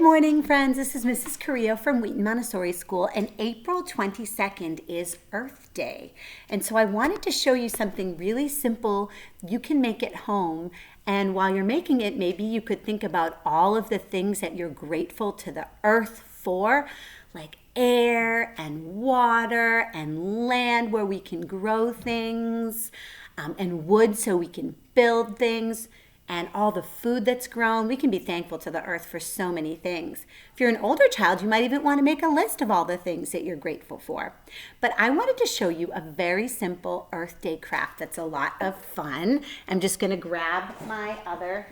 Good morning, friends. This is Mrs. Carrillo from Wheaton Montessori School, and April 22nd is Earth Day. And so I wanted to show you something really simple you can make at home. And while you're making it, maybe you could think about all of the things that you're grateful to the earth for, like air and water and land where we can grow things, and wood so we can build things. And all the food that's grown. We can be thankful to the earth for so many things. If you're an older child, you might even want to make a list of all the things that you're grateful for. But I wanted to show you a very simple Earth Day craft that's a lot of fun. I'm just going to grab my other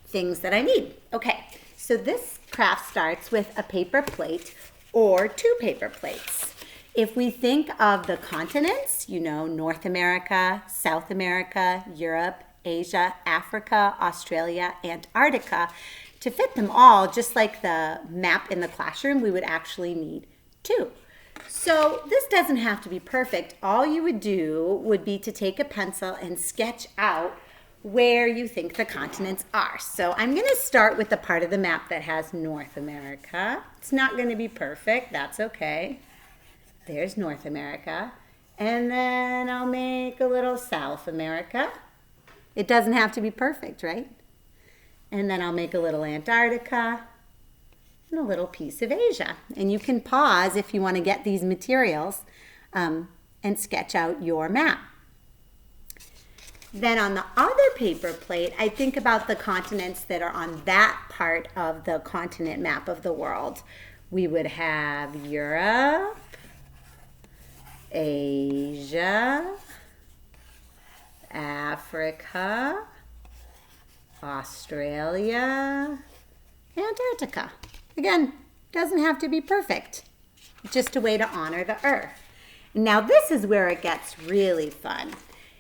things that I need. Okay, so this craft starts with a paper plate or two paper plates. If we think of the continents, North America, South America, Europe, Asia, Africa, Australia, Antarctica. To fit them all, just like the map in the classroom, we would actually need two. So this doesn't have to be perfect. All you would do would be to take a pencil and sketch out where you think the continents are. So I'm going to start with the part of the map that has North America. It's not going to be perfect. That's okay. There's North America. And then I'll make a little South America. It doesn't have to be perfect, right? And then I'll make a little Antarctica and a little piece of Asia. And you can pause if you want to get these materials and sketch out your map. Then on the other paper plate, I think about the continents that are on that part of the continent map of the world. We would have Europe, Asia, Africa, Australia, Antarctica. Again, doesn't have to be perfect. Just a way to honor the earth. Now this is where it gets really fun.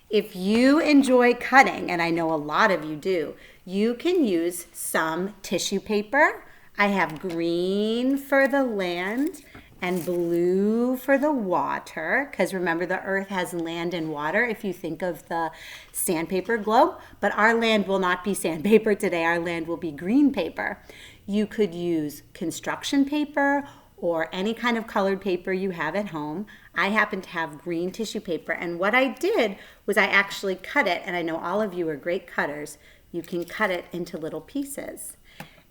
If you enjoy cutting, and I know a lot of you do, you can use some tissue paper. I have green for the land and blue for the water, because remember the earth has land and water if you think of the sandpaper globe, but our land will not be sandpaper today. Our land will be green paper. You could use construction paper or any kind of colored paper you have at home. I happen to have green tissue paper, and what I did was I actually cut it, and I know all of you are great cutters. You can cut it into little pieces.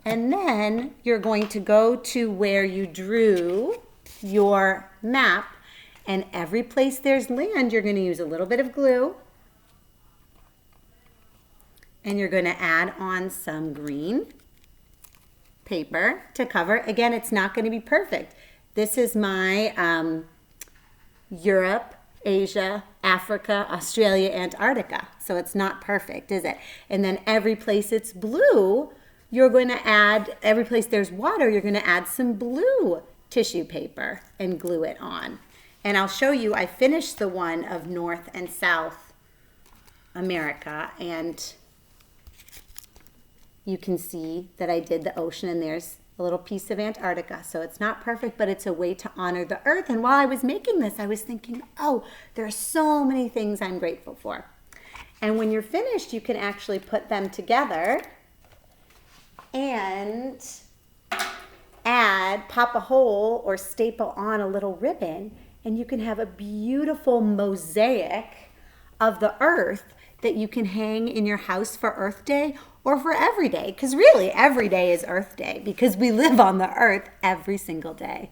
And then you're going to go to where you drew your map, and every place there's land, you're going to use a little bit of glue, and you're going to add on some green paper to cover. Again, it's not going to be perfect. This is my Europe, Asia, Africa, Australia, Antarctica. So it's not perfect, is it? And then every place it's blue, you're going to add, every place there's water, you're going to add some blue tissue paper and glue it on. And I'll show you, I finished the one of North and South America, and you can see that I did the ocean, and there's a little piece of Antarctica. So it's not perfect, but it's a way to honor the earth. And while I was making this, I was thinking, oh, there are so many things I'm grateful for. And when you're finished, you can actually put them together and pop a hole or staple on a little ribbon, and you can have a beautiful mosaic of the earth that you can hang in your house for Earth Day or for every day, because really every day is Earth Day because we live on the earth every single day.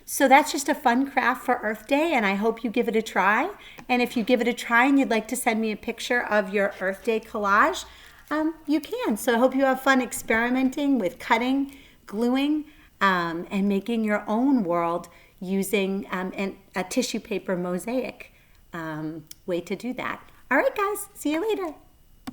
So that's just a fun craft for Earth Day, and I hope you give it a try. And if you give it a try and you'd like to send me a picture of your Earth Day collage, you can. So I hope you have fun experimenting with cutting, gluing, and making your own world using a tissue paper mosaic way to do that. All right, guys, see you later.